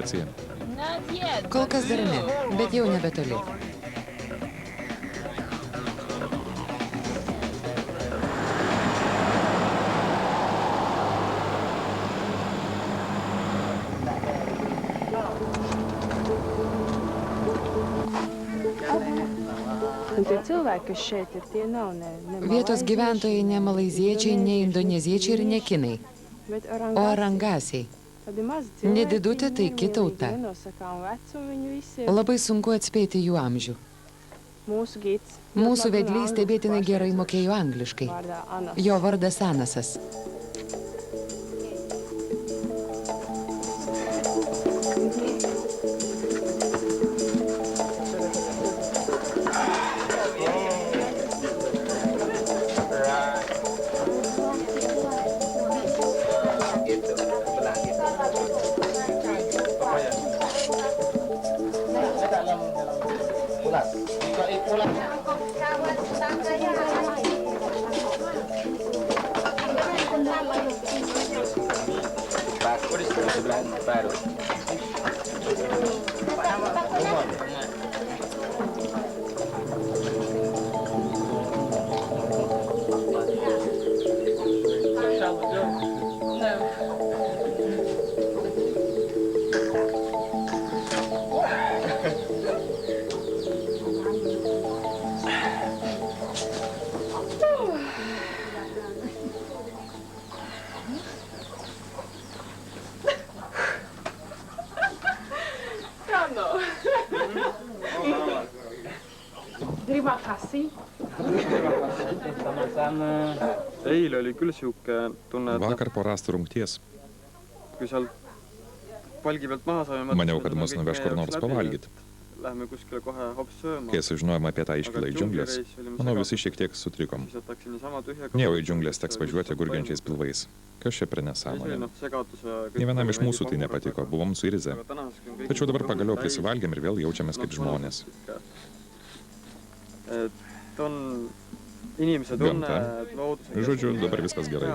destinacija? Kol kas dar ne, bet jau nebetoli. Vietos gyventojai ne malaiziečiai, ne indoneziečiai ir ne kinai, o arangasiai. Nedidutė taiki tauta. Labai sunku atspėti jų amžių. Mūsų vedlys stebėtinai gerai mokėjo angliškai. Jo vardas Anasas. Eile oli küll siuke tunne, Vakar po rąstų rungties. kui seal palgi pealt maha saime, Maniau, kad mus nuveš kur nors pavalgyti. Lähme kuskile kohe hops sööma. Kai sužinojome apie tą iškilą į džiunglės, manau, visi šiek tiek sutrikom. Nejau į džiunglės teks važiuoti gurgiančiais pilvais. Kas čia per nesąmonė? Nė vienam iš mūsų tai nepatiko, buvom suirzę. Tačiau dabar pagaliau prisivalgėm ir vėl jaučiamės kaip žmonės. Gamta. Žodžiu, dabar viskas gerai.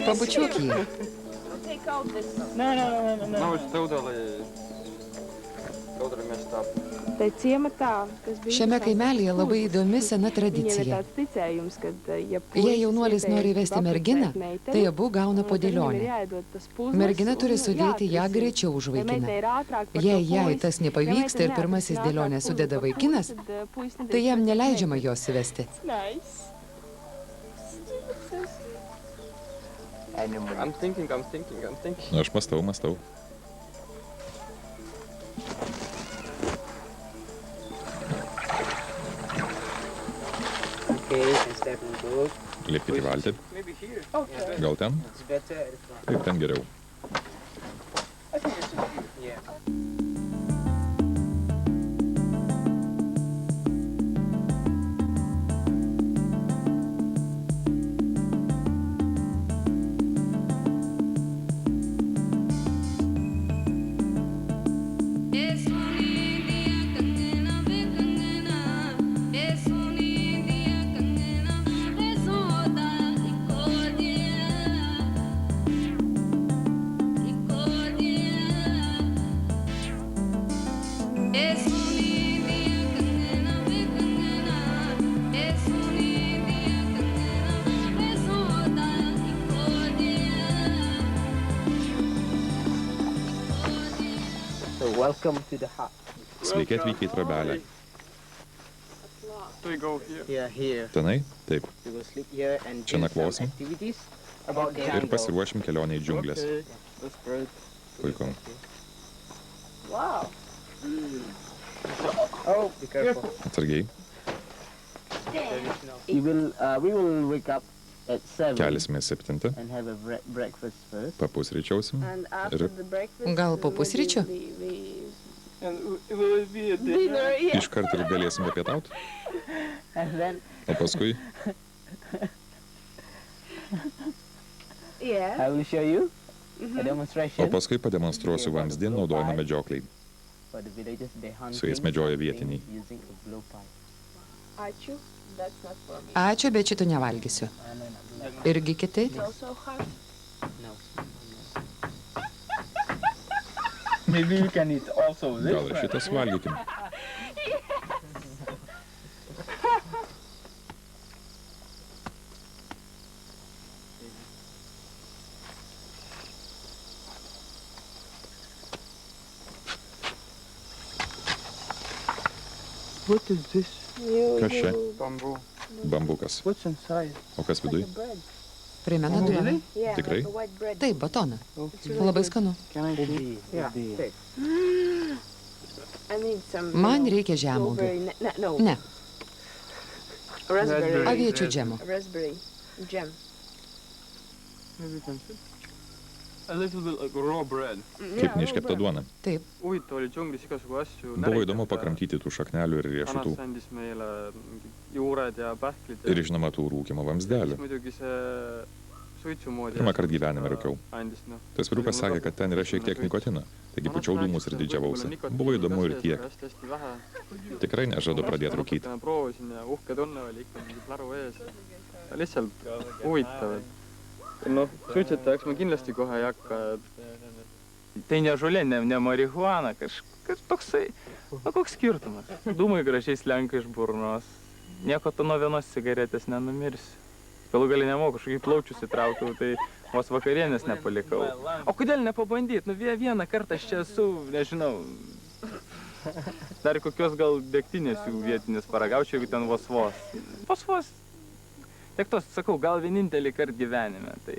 Pabučiuok jį. Šiame kaimelėje labai įdomi sena tradicija. Jei jaunuolis nori vesti merginą, tai abu gauna po dėlionę. Mergina turi sudėti ją greičiau už vaikiną. Jei jai tas nepavyksta ir pirmasis dėlionę sudeda vaikinas, tai jam neleidžiama jos įvesti. Aš mąstau. Lipkite į valtį. Gal ten? Taip, ten geriau. Sveiki atvykę į trobelę. Tenai? Taip. Čia nakvosim ir pasiruošim kelionę į džiunglės. Puiku. Atsargiai. Kelsimės 7. Papusryčiausim ir... Gal po pusryčių? Iškart ir galėsim papietauti. O paskui... O paskui pademonstruosiu vamzdį naudojimą medžioklei. Su jais medžioja vietiniai. Ačiū, bet šito nevalgysiu. Irgi kiti? Gal ir šitą suvalgykim? Kas čia? Bambukas. O kas viduj? Primena duoną. Tikrai? Taip, batoną. Labai skanu. Man reikia žemuogių. Ne. Aviečių džemo. Kaip neiškepta duona. Taip. Buvo įdomu pakramtyti tų šaknelių ir riešutų. Ir žinoma tų rūkimo vamzdelių. Pirmą kartą gyvenime rūkiau. Tas vyrukas sakė, kad ten yra šiek tiek nikotino. Taigi pučiau dūmus ir didžiavausi. Buvo įdomu ir tiek. Tikrai nežadu pradėti rūkyti. Noh, suitsetajaks ma kindlasti kohe ei hakka. Tai ne žolė, ne marihuana, kažkas toksai, koks skirtumas. Dūmai gražiai slenka iš burnos. Nieko to nuo vienos cigaretės nenumirsi. Galų gali nemoku, kažkokį plaučius įtraukiau, tai vos vakarienės nepalikau. O kodėl nepabandyti? Nu, vieną kartą aš čia esu, nežinau, dar kokios gal degtinės jų vietinės paragaučiau, jeigu ten vos. Vos. Tiek tos, sakau, gal vienintelį kartą gyvenime, tai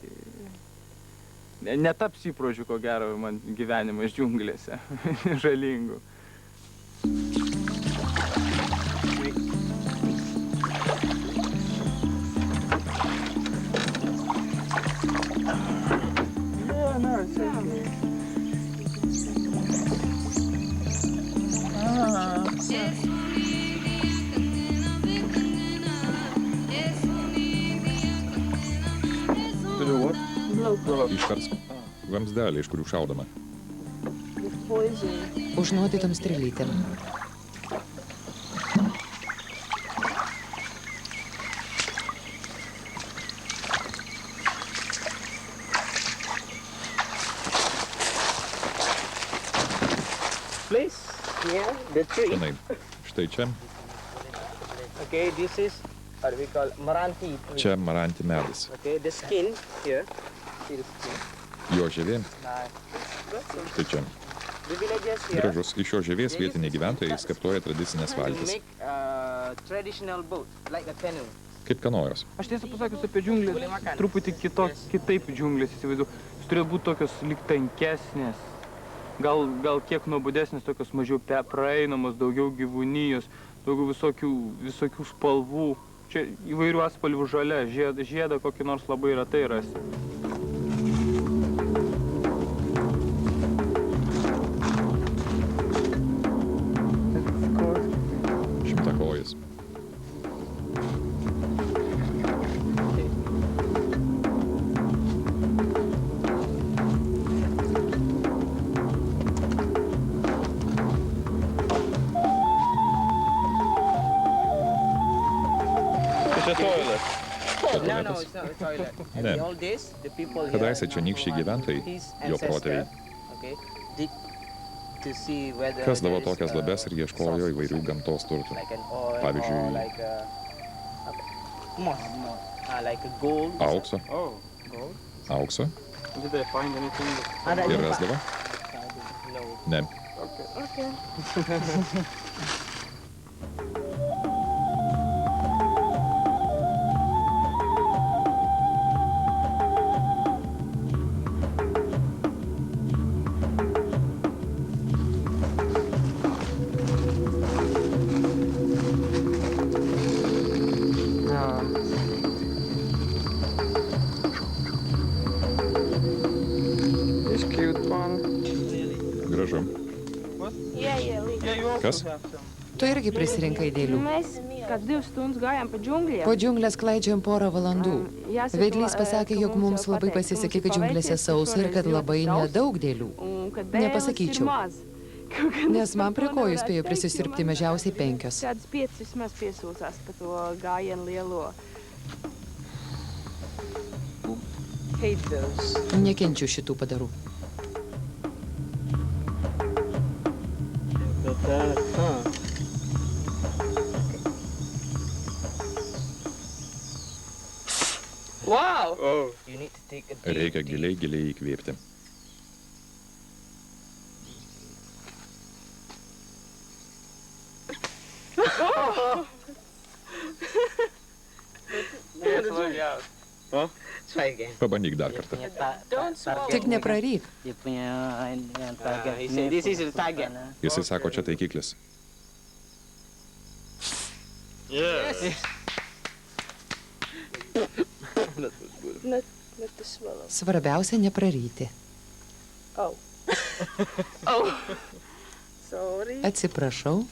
netaps įpročių, ko gero, man gyvenimas džiunglėse, žalingų. Iškarsk vamzdelį, iš kurių šaudama. Užnuodytom strėlytėm. Štai, štai čia. Čia maranti medis. Jo žievė. Štai čia. Gražus. Iš šio žievės vietiniai gyventojai skaptuoja tradicinės valtis. Kaip kanojos. Aš tiesą pasakius apie džiunglės, truputį kitaip džiunglės įsivaizduoju. Jis turėjo būti tokios lyg tankesnės, gal kiek nuobodesnės, tokios mažiau praeinamos, daugiau gyvūnijos, daugiau visokių spalvų. Čia įvairių atspalvių žalia, žiedą kokį nors labai retai rasi. Šimtakojis. Ne. Kadaise čionykščiai gyventojai, jo protėviai, kasdavo tokias duobes ir ieškojo įvairių gamtos turtų. Pavyzdžiui, aukso. Ir rasdavo? Ne. Gražu. Kas? Tu irgi prisirinkai dėlių. Po džiunglės klaidžiam porą valandų. Vedlys pasakė, jog mums labai pasisekė, kad džiunglėse sausa ir kad labai nedaug dėlių. Nepasakyčiau. Nes man prie kojų spėjo prisisirpti mažiausiai 5. Kādas 5 vismaz piesūcās pa to gājienu lielo. Hate those. Nekenčiu šitų padarų. Wow! Oh. Reikia giliai įkvėpti. Pabandyk dar kartą. Tik nepraryk. Jisai sako, čia taikiklis. Not to swallow. Svarbiausia nepraryti. Oh. Sorry. Atsiprašau.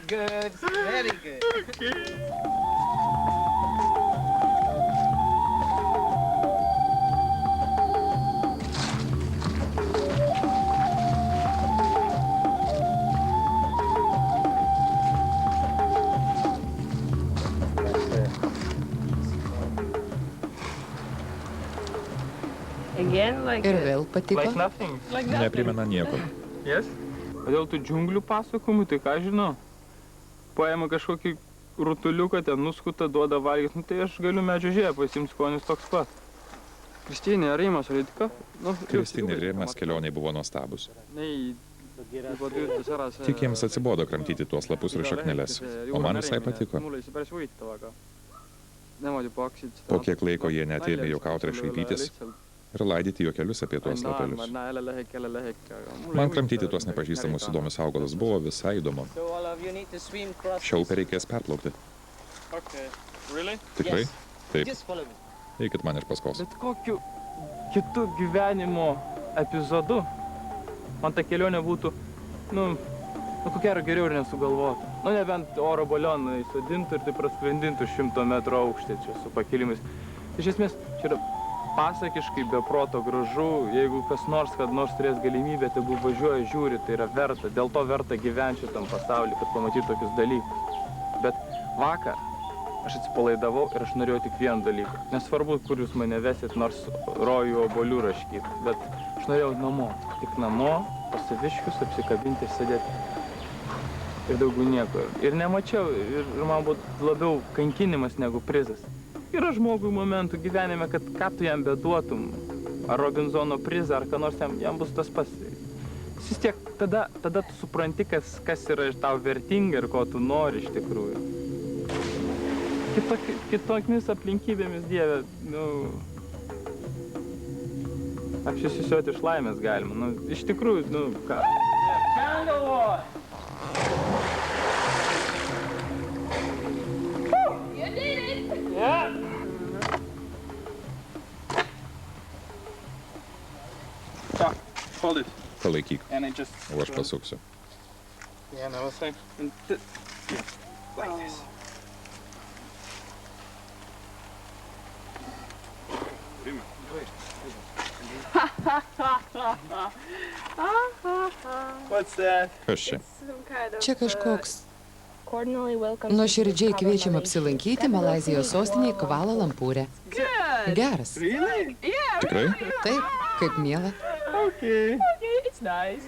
Good, very good. Again, like Ir vėl patiko. Like nothing. Neprimena nieko. Yes? O dėl tų džiunglių pasakojimų, tai ką žinau? Paima kažkokį rutuliuką, ten nuskuta, duoda valgyti, nu tai aš galiu medžio žievę pasiimt, skonis toks pat. Kristiinė ja Riimas olid ka? Kristina ir Rimas kelioniai buvo nuostabus. Juba tüütas ära see... Tik jiems atsibodo kramtyti tuos lapus ir šakneles, o man visai patiko. Mulle oli see päris huvitav, aga nemad juba hakkasid seda... Po kiek laiko jie net ėmė juokauti ir šaipytis ir laidyti juokelius apie tuos lapelius. Man kramtyti tuos nepažįstamus įdomius augalus buvo visai įdomu. Šią upę reikės perplaukti. Tikrai? Taip. Eikit man iš paskos. Bet kokiu kitu gyvenimo epizodu man ta kelionė būtų, ko gero geriau ir nesugalvota. Nebent oro balioną įsodintų ir tai praskrendintų 100 metrų aukštį čia su pakilimais. Iš esmės, čia yra pasakiškai be proto gražu, jeigu kas nors, kad nors turės galimybę, tegu važiuoja, žiūri, tai yra verta. Dėl to verta gyventi šitam pasaulyje, kad pamatytų tokius dalykus. Bet vakar aš atsipalaidavau ir aš norėjau tik vieną dalyką. Nesvarbu, kur jūs mane vesit, nors rojų obuolių raškyt, bet aš norėjau namo. Tik namo, pasaviškius, apsikabinti ir sėdėti. Ir daugiau nieko. Ir nemačiau, ir man buvo labiau kankinimas negu prizas. Yra žmogui momentų gyvenime, kad ką tu jam beduotum, ar Robinzono prizą, ar ką nors jam bus tas pats. Vis tiek tada tu supranti, kas yra tau vertinga ir ko tu nori iš tikrųjų. Kitokiamis aplinkybėmis, Dieve, apsisisioti iš laimės galima. Iš tikrųjų, ką? Šiandien galvoju! Yeah. Hold it. Palaikyk, And I just... o aš pasuksiu. Yeah, no, I think... Like this. What's that? Kas čia? Čia kažkoks. Nuoširdžiai kviečiam apsilankyti Malaizijos sostinėje Kvala Lampūre. Geras. Tikrai? Taip, kaip miela. Okay, it's nice.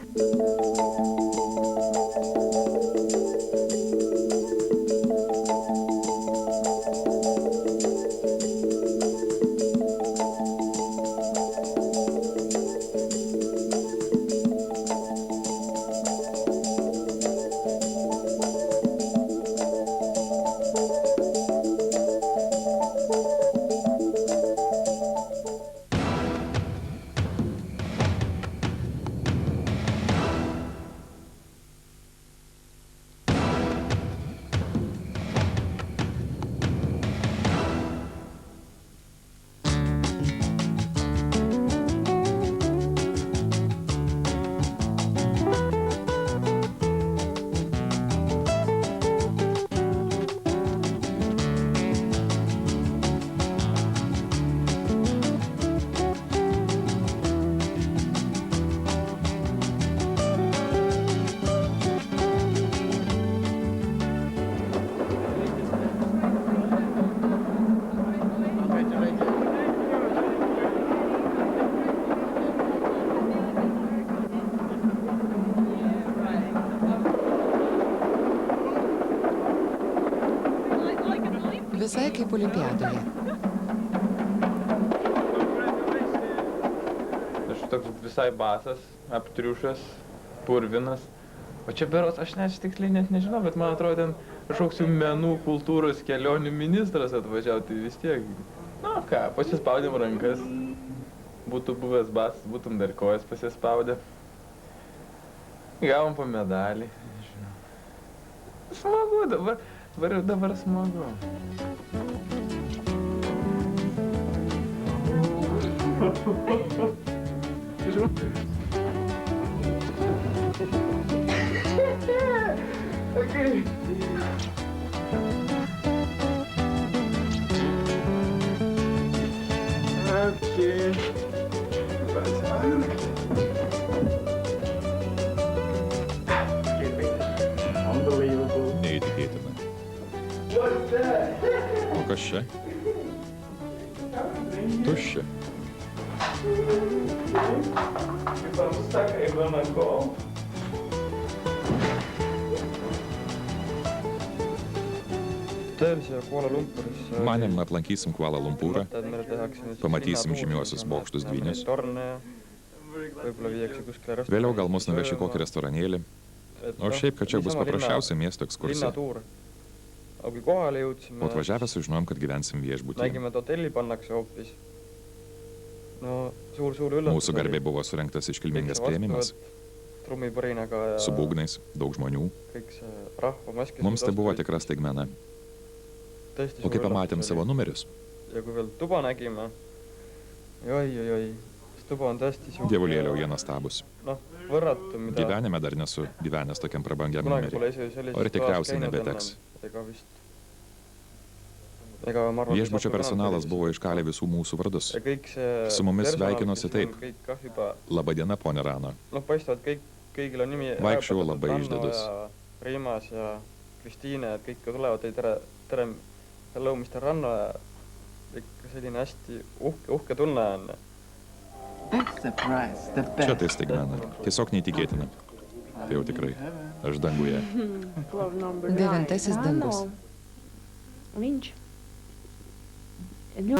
visai kaip olimpiadoje. Aš toks visai basas, aptriušęs, purvinas. O čia berods, aš tiksliai net nežinau, bet man atrodo, ten kažkoks jų menų, kultūros, kelionių ministras atvažiavo, tai vis tiek. Na ką, pasispaudėm rankas. Būtų buvęs basas, būtum dar kojas pasispaudę. Gavom po medalį. Smagu, dabar smagu. Okay. Neįtikėtina. O kas čia? Tuščia. Manėm, aplankysim Kuala Lumpūrą, pamatysim žymiuosius bokštus dvynius. Vėliau gal mus nuveši kokį restoranėlį, o šiaip, kad čia bus paprasčiausia miesto ekskursija. O atvažiavę sužinojom, kad gyvensim viešbutyje. Mūsų garbė buvo surengtas iškilmingas priėmimas, su būgnais, daug žmonių. Mums tai buvo tikra staigmena. O kai pamatėm savo numerius, dievulėliau jie nuostabus. Gyvenime dar nesu gyvenęs tokiam prabangiam numeriui, o ir tikriausiai nebeteks. Viešbučio personalas buvo iškalę visų mūsų vardus. Su mumis sveikinosi taip. Laba diena, ponė Rano. Vaikščiau labai išdidus. Hello, Mr. Ranno. Ikka selline hästi uhke tunne on. Čia tai staigmena. Tiesiog neįtikėtina. Tai jau tikrai. Aš danguje. 9. dangus. Viņš.